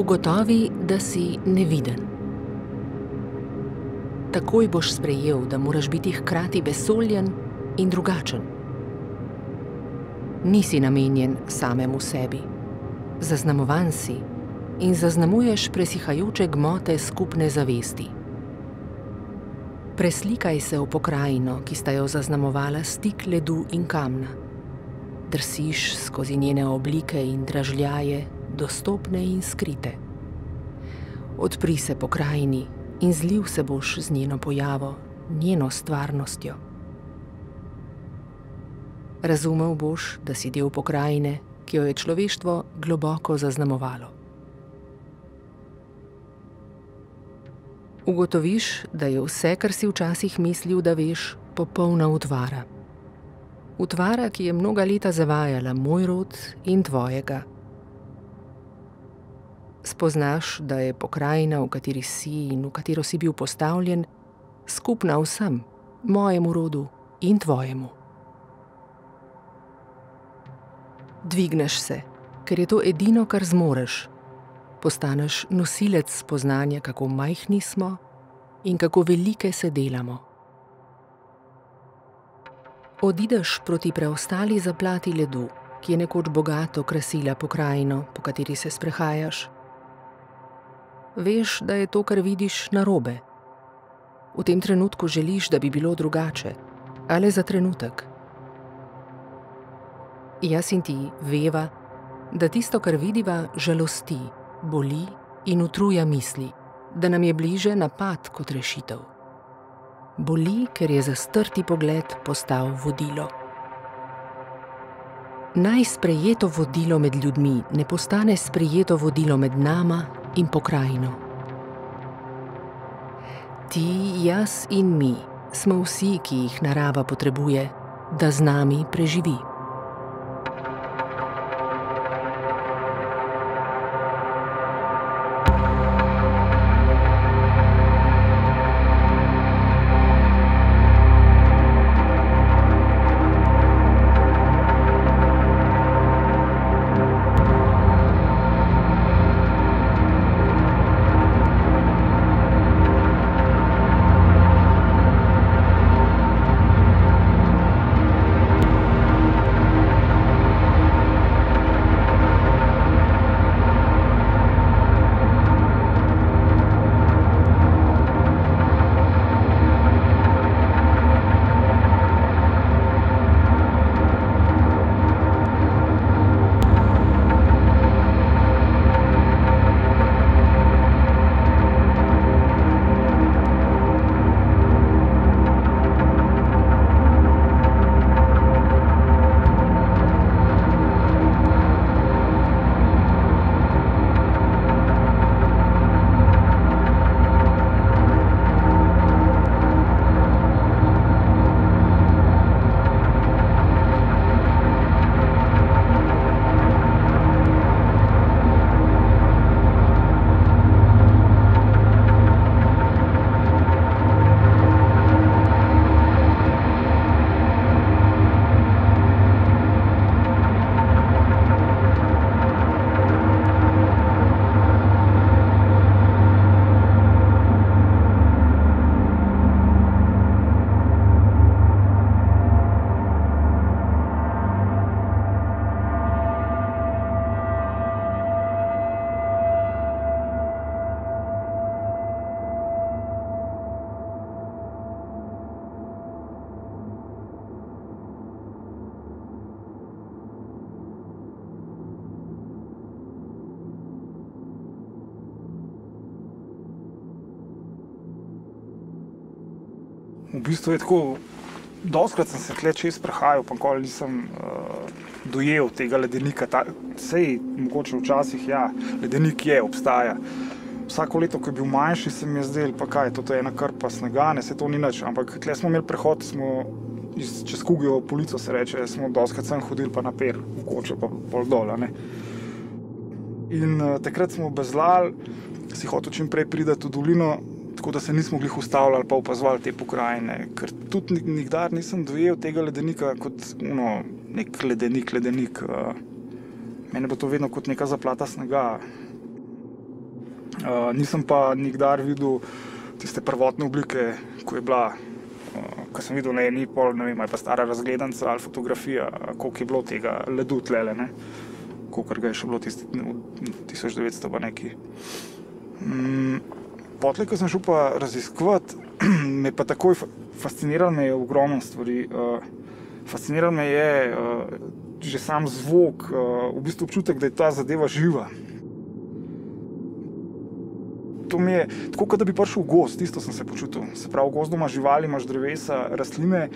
Ugotovi, da si neviden. Takoj boš sprejel, da moraš biti hkrati vesoljen in drugačen. Nisi namenjen samemu sebi. Zaznamovan si in zaznamuješ presihajoče gmote skupne zavesti. Preslikaj se v pokrajino, ki sta jo zaznamovala stik ledu in kamna. Drsiš skozi njene oblike in dražljaje, dostopne in skrite. Odpri se pokrajini in zlil se boš z njeno pojavo, njeno stvarnostjo. Razumel boš, da si del pokrajine, ki jo je človeštvo globoko zaznamovalo. Ugotoviš, da je vse, kar si včasih mislil, da veš, popolna utvara. Utvara, ki je mnoga leta zavajala moj rod in tvojega. Spoznaš, da je pokrajina, v kateri si in v katero si bil postavljen, skupna vsem, mojemu rodu in tvojemu. Dvigneš se, ker je to edino, kar zmoreš. Postaneš nosilec spoznanja, kako majhni smo in kako velike se delamo. Odideš proti preostali zaplati ledu, ki je nekoč bogato krasila pokrajino, po kateri se sprehajaš. Veš, da je to, kar vidiš, narobe. V tem trenutku želiš, da bi bilo drugače, a le za trenutek. Jaz in ti veva, da tisto, kar vidiva, žalosti, boli in utruja misli, da nam je bliže napad kot rešitev. Boli, ker je zastrti pogled postal vodilo. Naj sprejeto vodilo med ljudmi ne postane sprejeto vodilo med nama in pokrajino. Ti, jaz in mi smo vsi, ki jih narava potrebuje, da z nami preživi. V bistvu je tako, dostikrat sem se tle čez prehajal, pa nikoli nisem dojel tega ledenika. Sej, mogoče včasih, ja, ledenik je, obstaja. Vsako leto, ko je bil manjši, se mi je zdelo, pa kaj, to je ena krpa snega, ne, se to ni nič, ampak tle smo imeli prehod, smo čez Kugijo polico, se reče, smo dostikrat sem hodili pa na per, v Koče pa pol dol, ne. In takrat smo bezlali, si hotel čim prej priti v dolino, tako da se nismo glih ustavljali pa opazovali te pokrajine, ker tudi nikdar nisem dojel tega ledenika kot nek ledenik. Mene bo to vedno kot neka zaplata snega. Nisem pa nikdar videl tiste prvotne oblike, ko je bila, ko sem videl na eni pol, ne vem, ali pa stara razgledanca ali fotografija, koliko je bilo tega ledu tlele, ne, kolikor ga je še bilo tisti 1900 pa neki. Potlej, ko sem šel pa raziskovati, me pa takoj fasciniralo me je ogromno stvari. Fasciniralo me je že sam zvok, v bistvu občutek, da je ta zadeva živa. To mi je tako, kot da bi prišel v gozd, isto sem se počutil. Se pravi, v gozdu imaš živali, imaš drevesa, rastline,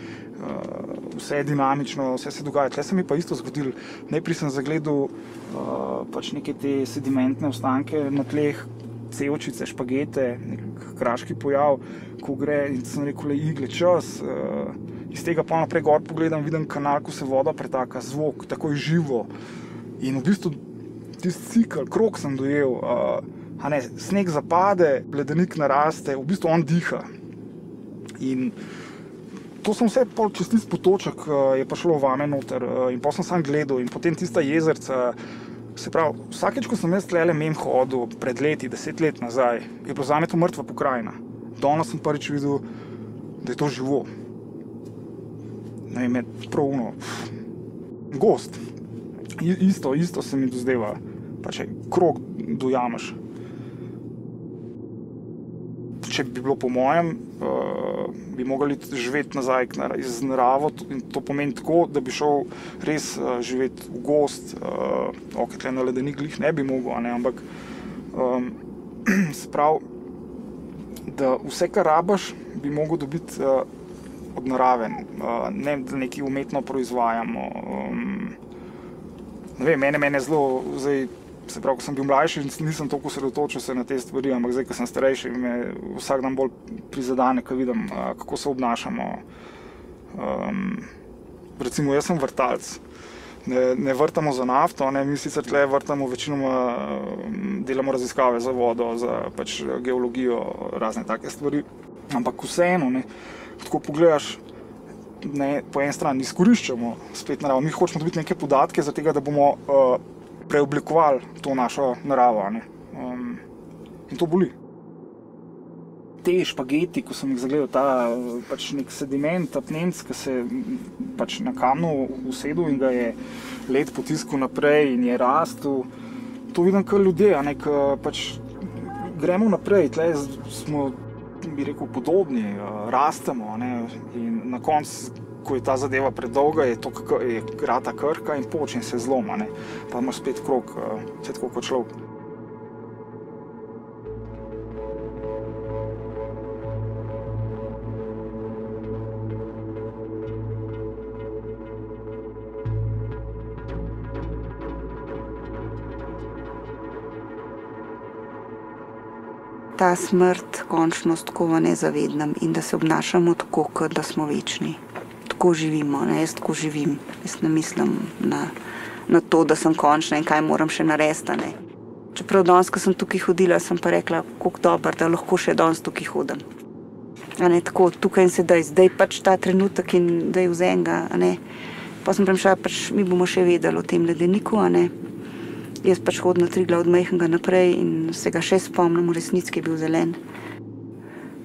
vse je dinamično, vse se dogaja. Tle se mi pa isto zgodilo. Najprej sem zagledal pač neke te sedimentne ostanke na tleh, cevčice, špagete, nek kraški pojav, ko gre in sem rekel, igle, čas. Iz tega pa naprej gor pogledam, vidim kanal, ko se voda pretaka, zvok, takoj živo. In v bistvu tisti cikl, krog sem dojel, sneg zapade, ledenik naraste, v bistvu on diha. In to sem vse čez tisti potoček je prišlo vame noter in potem sem sam gledal in potem tista jezerca. Se pravi, vsakeč, ko sem jaz tlele mem hodil pred leti, 10 let nazaj, je bilo zame to mrtva pokrajina. Danes sem prvič videl, da je to živo. Ne vem, je prav gozd. Isto se mi dozdeva, pač krog dojamaš. Če bi bilo po mojem, bi mogli živeti nazaj z naravo in to pomeni tako, da bi šel res živeti v gozd, tle na ledenik glih ne bi mogel, ampak se pravi, da vse, kar rabaš, bi mogel dobiti od narave, ne da nekaj umetno proizvajamo. Ne vem, mene zelo zdaj. Se pravi, ko sem bil mlajši, nisem toliko osredotočil se na te stvari, ampak zdaj, ko sem starejši, me vsak dan bolj prizadene, ko vidim, kako se obnašamo. Recimo, jaz sem vrtalec. Ne vrtamo za nafto, mi sicer tle vrtamo večinoma, delamo raziskave za vodo, za pač geologijo, razne take stvari. Ampak vseeno, tako pogledaš, po eni strani izkoriščamo spet naravo. Mi hočemo dobiti neke podatke za tega, da bomo preoblikovali to našo naravo. In to boli. Te špageti, ko sem jih zagledal, ta pač nek sediment, apnenc, ki se pač na kamnu usedel in ga je led potiskal naprej in je rastel, to vidim kot ljudje, pač gremo naprej, tle smo, bi rekel, podobni, rastemo, in na koncu, ko je ta zadeva predolga, je rata krhka in počne se zloma, pa imaš spet krog, vse tako kot človek. Ta smrt, končnost, tako v nezavednem in da se obnašamo tako, kot da smo večni. Tako živimo, jaz tako živim. Jaz ne mislim na to, da sem končna in kaj moram še narediti. Čeprav danes, ko sem tukaj hodila, sem pa rekla, koliko dobro, da lahko še danes tukaj hodim. Tako, tukaj in sedaj, zdaj pač ta trenutek in da je vzem ga. Pa sem premišljala, pač mi bomo še vedeli o tem ledeniku. Jaz pač hodim na Triglav od majhnega naprej in se ga še spomnim, v resnici, ki je bil zelen.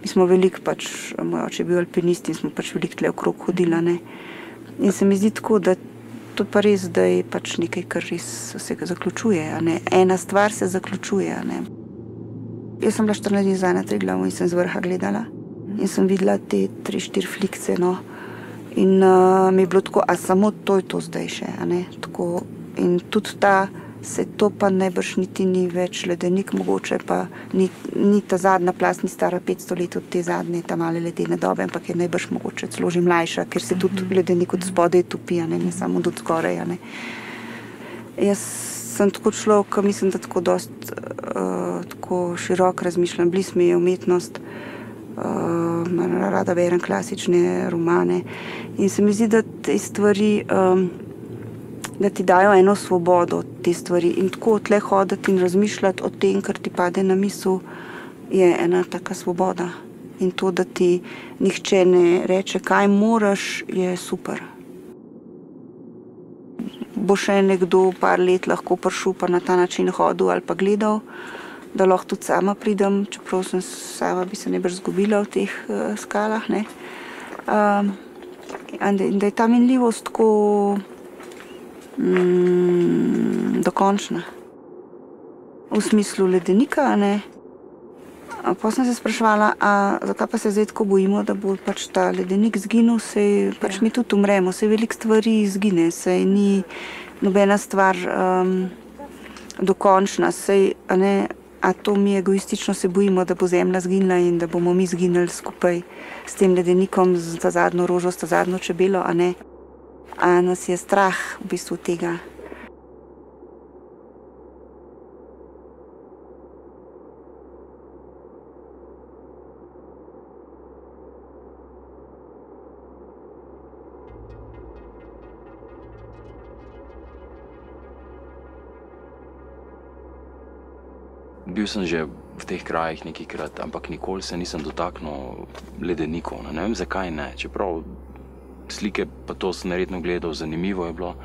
Mi smo veliko pač, moj oče je bil alpinist in smo pač veliko tle okrog hodili. In se mi zdi tako, da to pa res, da je pač nekaj, kar res se ga zaključuje. Ena stvar se zaključuje. Jaz sem bila 14 dni nazaj na Triglavu in sem z vrha gledala. In sem videla te 3-4 flikce. In mi je bilo tako, a samo to je to zdaj še. Tako, in tudi se to pa najbrž niti ni več ledenik mogoče, pa ni ta zadnja plast, ni stara 500 let od te zadnje, ta male ledene dobe, ampak je najbrž mogoče celo že mlajša, ker se tudi ledenik od spodaj topi, ne samo od zgoraj. Jaz sem tako človek, ki mislim, da tako dost tako široko razmišljam, blizu mi je umetnost, rada berem klasične romane in se mi zdi, da te stvari da ti dajo eno svobodo te stvari in tako tle hoditi in razmišljati o tem, kar ti pade na misel, je ena taka svoboda. In to, da ti nihče ne reče, kaj moraš, je super. Bo še nekdo par let lahko prišel pa na ta način hodil ali pa gledal, da lahko tudi sama pridem, čeprav sem sama bi se najbrž izgubila v teh skalah, ne. In da je ta minljivost tako dokončna. V smislu ledenika, ne. Potem sem se spraševala, zakaj pa se zdaj tako bojimo, da bo pač ta ledenik zginil, saj pač mi tudi umremo, saj veliko stvari izgine, saj ni nobena stvar dokončna, saj, a to mi egoistično se bojimo, da bo zemlja zginila in da bomo mi zginili skupaj s tem ledenikom, z ta zadnjo rožo, s ta zadnjo čebelo, a ne. A nas je strah v bistvu tega. Bil sem že v teh krajih nekajkrat, ampak nikoli se nisem dotaknil ledenikov. Ne vem, zakaj ne. Čeprav slike pa to sem verjetno gledal, zanimivo je bilo.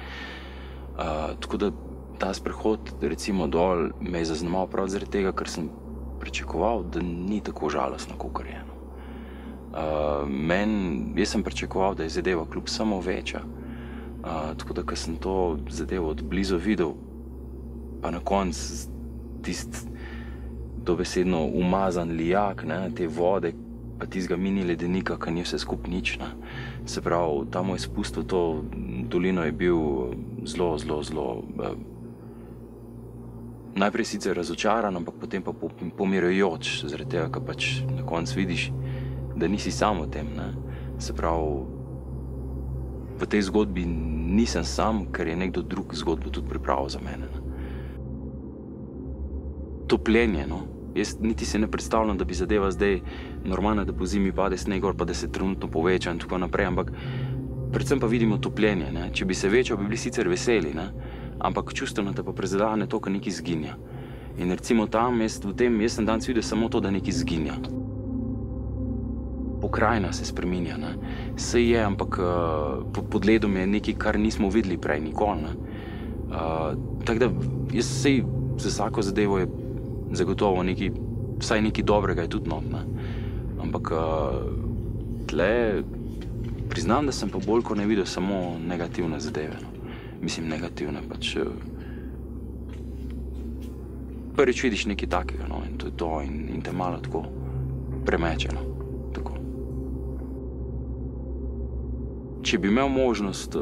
Tako da ta sprehod recimo dol me je zaznamoval prav zaradi tega, ker sem pričakoval, da ni tako žalostno, kakor je. Jaz sem pričakoval, da je zadeva kljub samo večja. Tako da, ko sem to zadevo od blizu videl, pa na koncu tisti dobesedno umazan lijak, ne, te vode, pa tistega mini ledenika, ki ni vse skup nič. Ne. Se pravi, ta moj spust v to dolino je bil zelo najprej sicer razočaran, ampak potem pa pomirjujoč, zaradi tega, ker pač na koncu vidiš, da nisi sam v tem. Ne. Se pravi, v tej zgodbi nisem sam, ker je nekdo drug zgodbo tudi pripravil za mene. Ne. Topljenje, no. Jaz niti se ne predstavljam, da bi zadeva zdaj normalna, da po zimi pade sneg gor, pa da se trenutno poveča in tako naprej, ampak predvsem pa vidimo topljenje, ne. Če bi se večal, bi bili sicer veseli, ne, ampak čustveno te pa prezadane to, kar nekaj zginja. In recimo tam, jaz sem danes videl samo to, da nekaj zginja. Pokrajina se spreminja, ne. Saj je, ampak pod ledom je nekaj, kar nismo videli prej, nikoli, ne. Tako da, jaz sej za vsako zadevo je zagotovo nekaj, vsaj nekaj dobrega je tudi not, ne. Ampak tle priznam, da sem pa bolj kot ne videl samo negativne zadeve, no. Mislim, negativne pač. Prvič vidiš nekaj takega, no, in to je to, in te malo tako premeče, no. Tako. Če bi imel možnost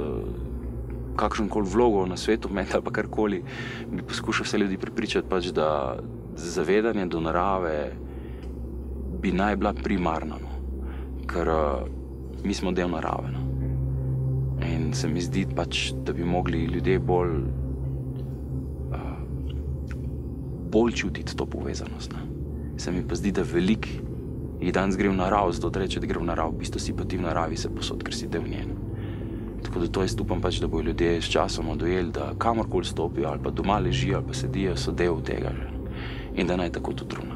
kakšenkoli vlogo na svetu imeti ali pa karkoli, bi poskušal vse ljudi prepričati pač, da zavedanje do narave bi naj bila primarna, no. Ker mi smo del narave, no. In se mi zdi pač, da bi mogli ljudje bolj čutiti to povezanost, ne. Se mi pa zdi, da veliko jih danes gre v naravo, zato da reče, da gre v naravo, v bistvu si pa ti v naravi se posod, ker si del njen. Tako da to jaz upam pač, da bojo ljudje s časoma dojeli, da kamorkoli stopijo ali pa doma ležijo ali pa sedijo, so del tega že. In da naj tako tudi ravna.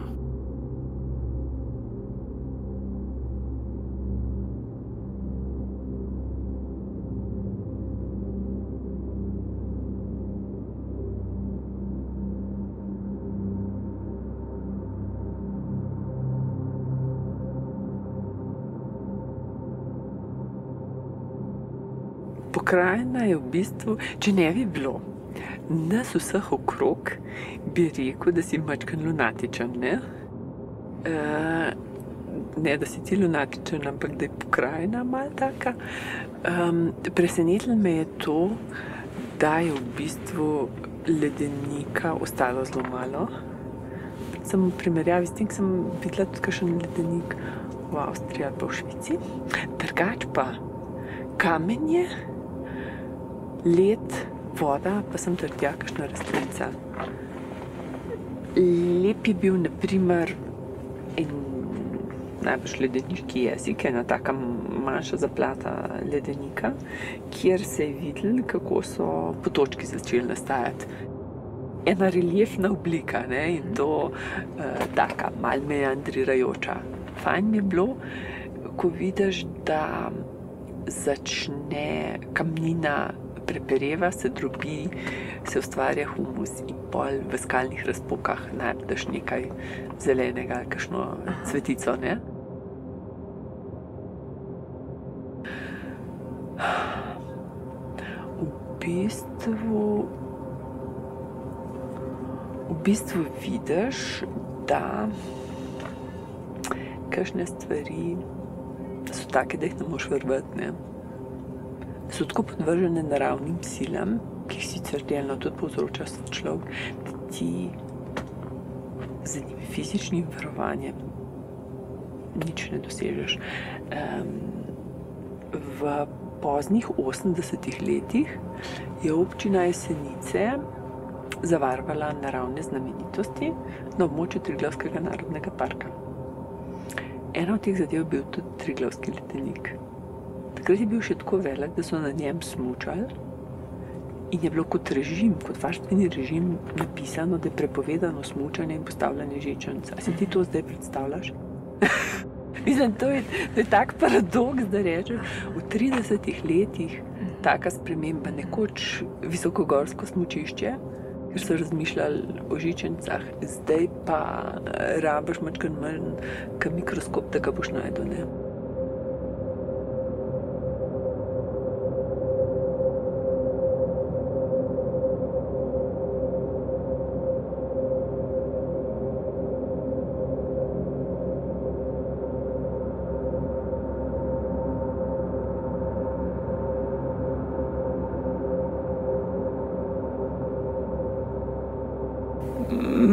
Pokrajina je v bistvu, če ne bi bilo nas vseh okrog, bi rekel, da si majčkeno lunatičen, ne? Ne, da si ti lunatičen, ampak da je pokrajina malo taka. Presenetilo me je to, da je v bistvu ledenika ostalo zelo malo. Predvsem v primerjavi s tem, sem videla tudi kakšen ledenik v Avstriji ali pa v Švici. Drugač pa kamenje, led, voda, pa sem trdja kakšna rastlinca. Lep je bil, na primer, najbrž ledeniški jezik, ena taka manjša zaplata ledenika, kjer se je videlo, kako so potočki začeli nastajati. Ena reliefna oblika, ne, in to taka mal meandrirajoča. Fajn mi je bilo, ko vidiš, da začne kamnina prepereva, se drobi, se ustvarja humus in pol v skalnih razpokah najdeš nekaj zelenega, kakšno cvetico, ne? V bistvu vidiš, da kakšne stvari so take, da jih ne moreš verjeti, ne? So tako podvržene naravnim silam, ki jih sicer delno tudi povzroča človek, da ti z njim fizičnim varovanjem nič ne dosežeš. V poznih 80-ih letih je občina Jesenice zavarovala naravne znamenitosti na območju Triglavskega narodnega parka. Ena od teh zadev je bil tudi Triglavski ledenik. Takrat je bil še tako velik, da so na njem smučali in je bilo kot režim, kot varstveni režim napisano, da je prepovedano smučanje in postavljanje žičnic. A si ti to zdaj predstavljaš? Mislim, to je tak paradoks, da rečeš, v 30 letih taka sprememba, nekoč visokogorsko smučišče, ker so razmišljali o žičnicah, zdaj pa rabiš majčkeno manj kot mikroskop, da ga boš našel, ne?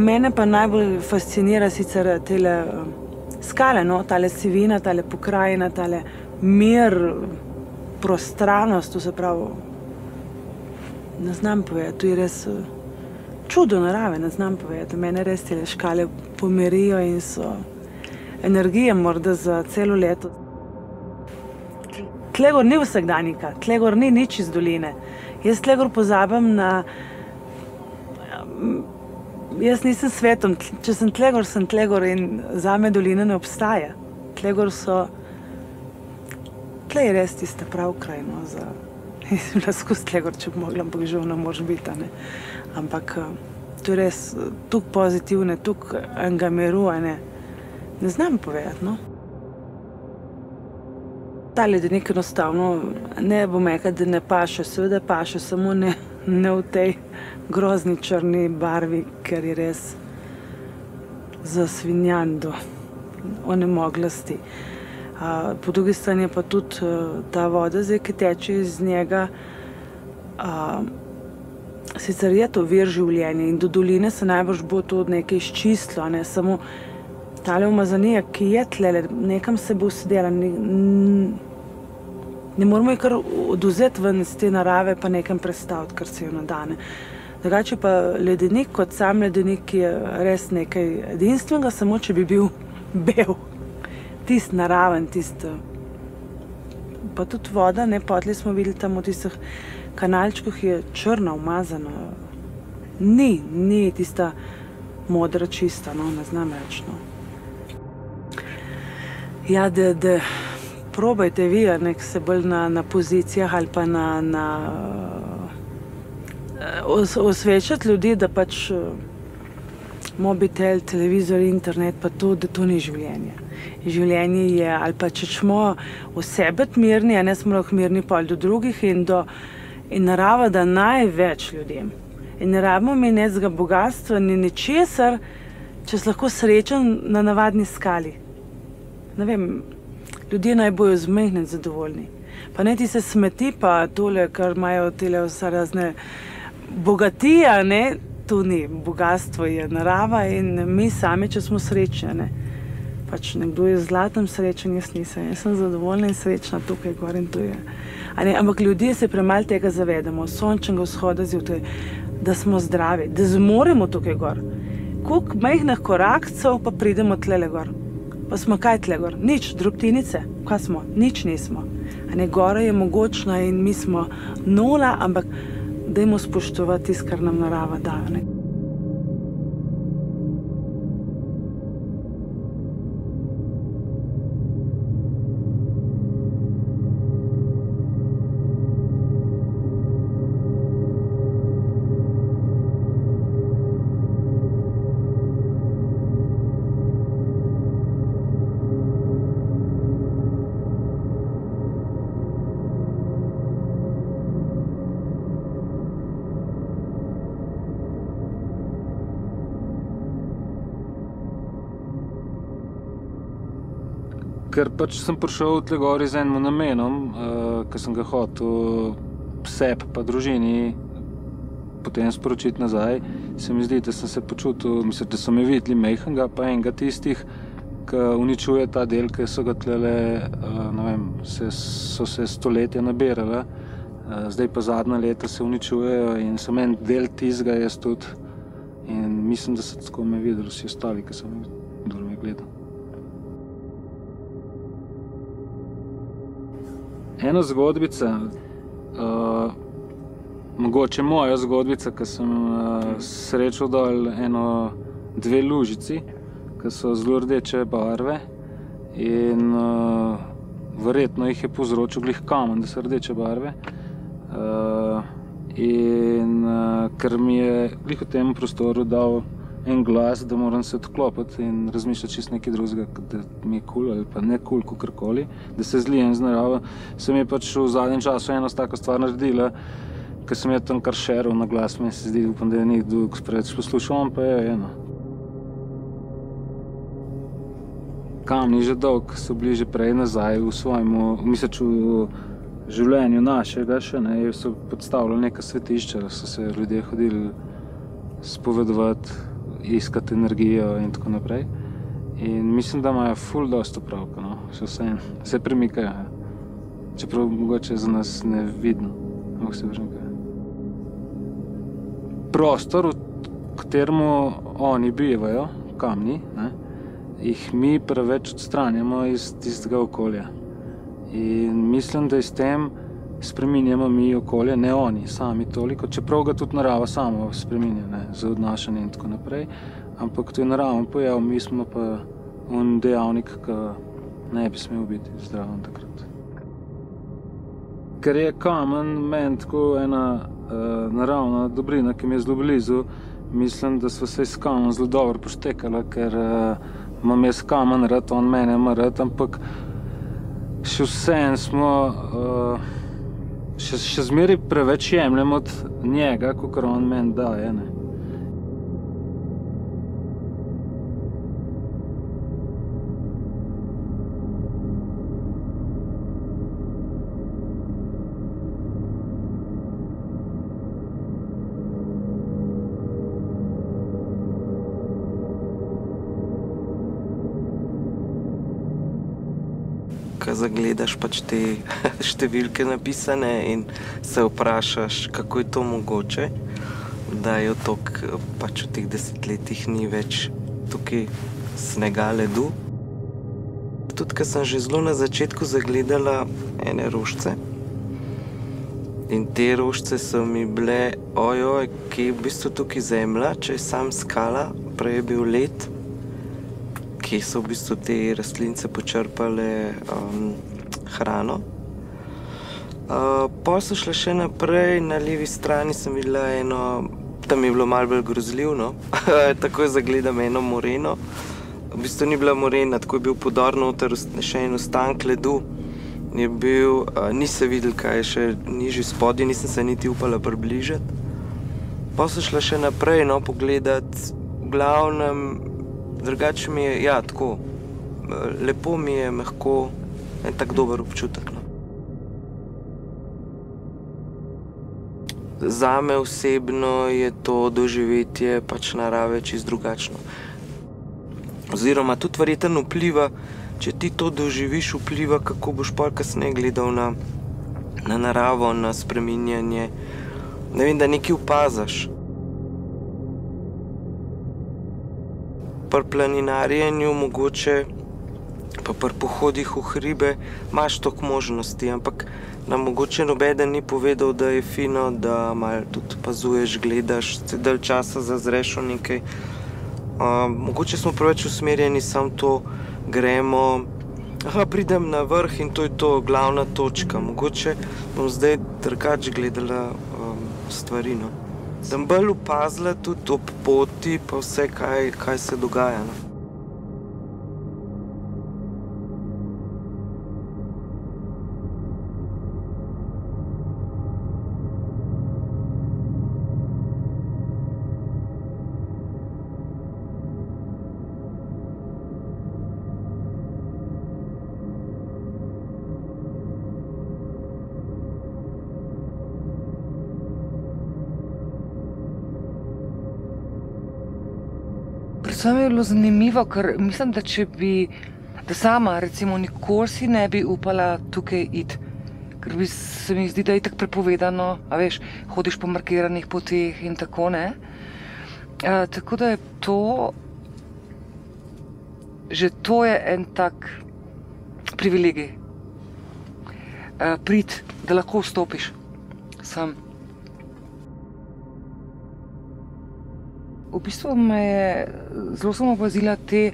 Mene pa najbolj fascinira sicer tele skale, no, tale sivina, tale pokrajina, tale mir, prostranost, to se pravi, ne znam povedati, to je res čudo narave, ne znam povedati. Mene res tele škale pomirijo in so energije morda za celo leto. Tlegor ni vsakdanika, tlegor ni nič iz doline. Jaz tlegor pozabim na... Jaz nisem svetom, če sem tlegor in zame dolina ne obstaja. Tlegor so... Tle je res tista prav kraj, no, za... Jaz sem bila skozi tlegor, če bi mogla, ampak žal ne moreš biti, ne. Ampak to je res toliko pozitivne, toliko enega miru, ne. Ne znam povedati, no. Ta ledenik enostavno, ne bom rekla, da ne paše, seveda paše, samo ne v tej grozni črni barvi, ker je res zasvinjan do onemoglosti. Po drugi strani je pa tudi ta voda, zdaj, ki teče iz njega, sicer je to vir življenja in do doline se najbrž bo to nekaj izčistilo, ne, samo tale umazanija, ki je tlele, nekam se bo usedela, ne moramo jo kar odvzeti ven iz te narave pa nekam prestaviti, kar se jo nadane. Drugače pa ledenik kot sam ledenik je res nekaj edinstvenega, samo če bi bil bel. Tist naraven, tist... Pa tudi voda, ne, potli smo videli tam v tistih kanalčkih je črna, umazana. Ni tista modra čista, no, ne znam reči, no. Ja, da probajte vi, nek se bolj na pozicijah ali pa osvečati ljudi, da pač mobitel, televizor, internet, pa to, da to ni življenje. Življenje je, ali pa če smo v sebi mirni, a ne smo lahko mirni pol do drugih in narava da največ ljudem. In ne rabimo mi nekega bogatstva, ni ničesar, če si lahko srečen na navadni skali. Ne vem, ljudje naj bojo zmehne zadovoljni. Pa ne ti se smeti, pa tole, kar imajo tele vse razne bogatija, ne, to ni. Bogatstvo je narava in mi sami, če smo srečni, ne. Pač nekdo je zlatem srečen, jaz nisem. Jaz sem zadovoljna in srečna tukaj gor in to je. Ampak ljudje se premalo tega zavedamo, sončnega vzhoda zjutraj, da smo zdravi, da zmoremo tukaj gor. Koliko majhnih korakcev pa pridemo tlele gor. Pa smo kaj tle gor? Nič, drobtinice. Kaj smo? Nič nismo. Gora je mogočna in mi smo nula, ampak dajmo spoštovati tisto, kar nam narava da. Ker pač sem prišel tle gori z enim namenom, ker sem ga hotel sebi pa družini potem sporočiti nazaj, se mi zdi, da sem se počutil, mislim, da so me videli majhnega, pa enega tistih, ki uničuje ta del, ki so ga tlele, ne vem, so se stoletja nabirala, zdaj pa zadnja leta se uničujejo in sem en del tistega jaz tudi. In mislim, da so tako me videli vsi ostali, ki so me me gledali. Ena zgodbica, mogoče moja zgodbica, ki sem srečal dol dve lužici, ki so zelo rdeče barve in verjetno jih je povzročil glih kamen, da so rdeče barve. In ker mi je glih v tem prostoru dal en glas, da moram se odklopiti in razmišljati čisto nekaj drugega, da mi je cool ali pa ne cool, kakorkoli, da se zlijem z naravo, se mi je pač v zadnjem času eno tako stvar naredila, ker sem je tam kar šeril na glas, mi se zdi, upam, da je nekdo preveč poslušal, pa je eno. Kamni že dolg so bili že prej nazaj v svojemu, v življenju našega še, ne, so podstavljali neka svetišča, so se ljudje hodili spovedovati, iskati energijo in tako naprej. In mislim, da imajo ful dosti opravka, no, še vseeno, se premikajo, čeprav mogoče za nas nevidno, ampak se premikajo. Prostor, v kateremu oni bivajo, kamni, ne, jih mi preveč odstranjamo iz tistega okolja. In mislim, da s tem spreminjamo mi okolje, ne oni sami toliko, čeprav ga tudi narava samo spreminja, ne, za odnašanje in tako naprej, ampak to je naraven pojav, mi smo pa on dejavnik, ki ne bi smel biti zdraven takrat. Ker je kamen meni tako ena naravna dobrina, ki mi je zelo blizu, mislim, da sva se s kamenom zelo dobro poštekala, ker imam jaz kamen rad, on mene ima rad, ampak še vseeno smo, še zmeraj preveč jemljem od njega, kakor on meni daje, ne. Ko zagledaš pač te številke napisane in se vprašaš, kako je to mogoče, da je toliko pač v teh desetletjih ni več tukaj snega, ledu. Tudi, ko sem že zelo na začetku zagledala ene rožice in te rožice so mi bile, ojoj, kje je v bistvu tukaj zemlja, če je sam skala, prej je bil led, kje so v bistvu te rastlince počrpale hrano. Pol so šle še naprej, na levi strani sem videla eno, tam je bilo malo bolj grozljivno, takoj zagledam eno moreno. V bistvu ni bila morena, tako je bil podor noter, še en ostank ledu. Je bil, ni se videl, kaj je še nižji spodje, nisem se niti upala približati. Pol so šle še naprej, no, pogledati, v glavnem, drugače mi je, ja, tako, lepo mi je, mehko, en tak dober občutek, no. Zame osebno je to doživetje pač narave čisto drugačno. Oziroma tudi verjetno vpliva, če ti to doživiš, vpliva, kako boš pol kasneje gledal na naravo, na spreminjanje. Ne vem, da nekaj opaziš. Pri planinarjenju mogoče, pa pri pohodih v hribe, imaš toliko možnosti, ampak nam mogoče nobeden ni povedal, da je fino, da malo tudi opazuješ, gledaš, se dalj časa zazreš v nekaj. Mogoče smo preveč usmerjeni, samo to gremo, pridem na vrh in to je to, glavna točka. Mogoče bom zdaj drugače gledala stvari, no. Sem bolj opazila tudi ob poti, pa vse, kaj se dogaja, no. Predvsem je bilo zanimivo, ker mislim, da če bi, da sama recimo nikoli si ne bi upala tukaj iti. Ker se mi zdi, da je tako prepovedano, a veš, hodiš po markiranih poteh in tako, ne. Tako da je to, že to je en tak privilegij. Priti, da lahko vstopiš sem. V bistvu zelo sem opazila te,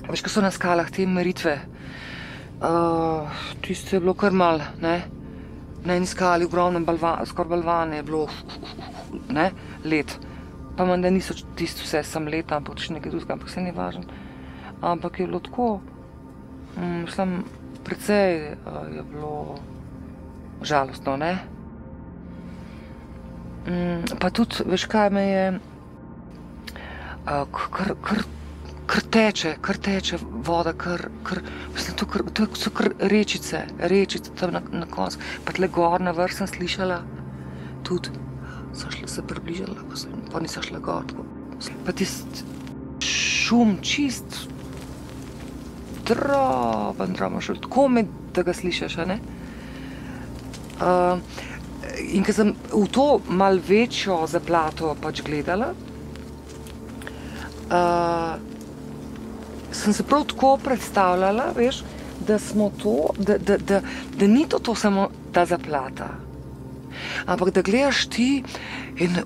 veš, ko so na skalah te meritve. Tisto je bilo kar malo, ne. Na eni skali ogromnem skoraj balvan je bilo, ne, led. Pa menda niso tisto vse sam led, ampak še nekaj drugega, ampak vse ni važno. Ampak je bilo tako, mislim, precej je bilo žalostno, ne. Pa tudi, veš kaj me je, kar teče voda, mislim, to so kar rečice tam na koncu. Pa tle gor na vrh sem slišala tudi, sem se približala, pa nisem šla gor, tako. Pa tisti šum čist droben šum, tako med, da ga slišiš, a ne? In ko sem v to malo večjo zaplato pač gledala, sem se prav tako predstavljala, veš, da smo to, da ni to samo ta zaplata, ampak da gledaš ti in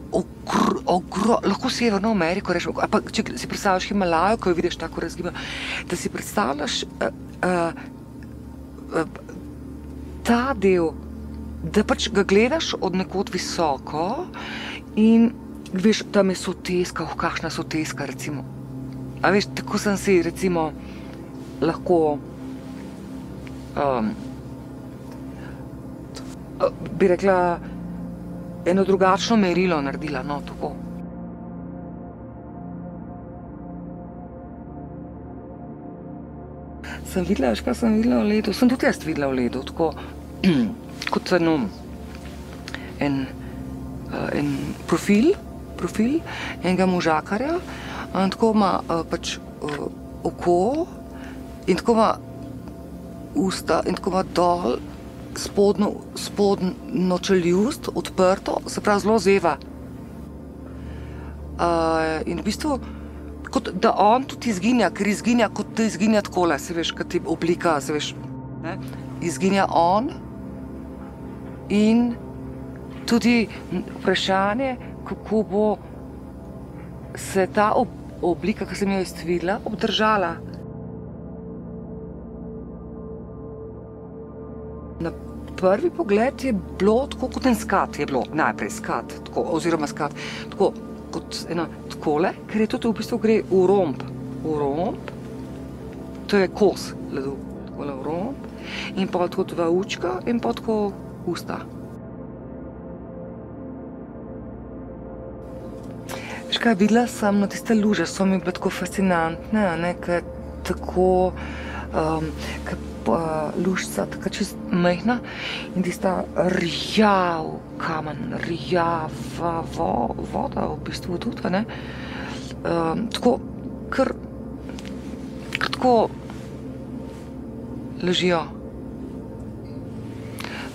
lahko Severno Ameriko, rečemo, ampak če si predstavljaš Himalajo, ko jo vidiš tako razgibano, da si predstavljaš ta del, da pač ga gledaš od nekod visoko in veš, tam je soteska, kakšna soteska, recimo. A veš, tako sem si, recimo, lahko, bi rekla, eno drugačno merilo naredila, no, tako. Sem videla, veš, kaj sem videla v ledu, sem tudi jaz videla v ledu, tako, kot en profil enega možakarja, tako ima pač oko in tako ima usta in tako ima dol spodnjo čeljust odprto, se pravi zelo zeva. In v bistvu, kot da on tudi izginja, ker izginja, kot da izginja takole, se veš, kot je oblika, se veš, ne, izginja on. In tudi vprašanje, kako bo se ta oblika, ki sem jo iztvidila, obdržala. Na prvi pogled je bilo tako kot en skat, je bilo najprej skat, tako, oziroma skat, tako kot ena takole, ker je tudi v bistvu gre v romb. V romb, to je kos ledu, takole v romb, in pa tako dva učka in pa tako usta. Veš kaj, videla sem, no, tiste luže so mi bile tako fascinantne, ne, ker tako, lužca, tako čist majhna in tista rjav kamen, rjava voda v bistvu tudi, ne, tako, kar tako ležijo.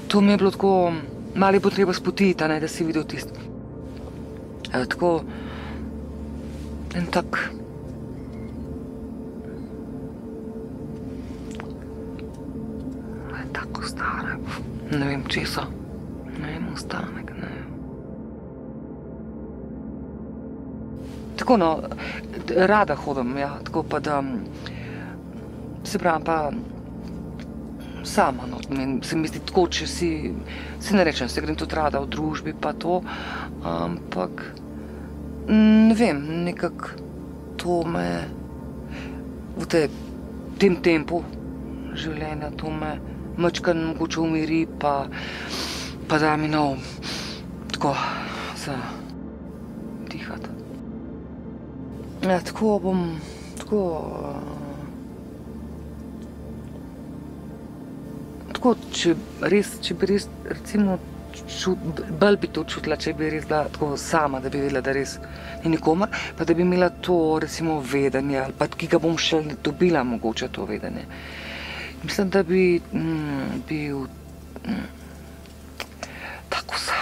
To mi je bilo tako, malo je bilo treba spotiti, ne, da si videl tisto. Tako, en tak, tako stare, ne vem česa, ne vem, ostanek, ne vem. Tako, no, rada hodim, ja, tako pa da, se pravim pa, sama, no, se mi zdi tako, če si ne rečem, se grem tudi rada v družbi pa to, ampak, ne vem, nekako to me v tem tempu življenja, to me majčkeno mogoče umiri, pa da mi nov, tako, za dihati. Ja, tako bom, tako, če bi res, recimo, bolj bi to čutila, če bi res bila tako sama, da bi vedela, da res ni nikomer, pa da bi imela to, recimo, vedenje, ali pa ki ga bom še dobila, mogoče to vedenje. Mislim, da bi bil tako sam.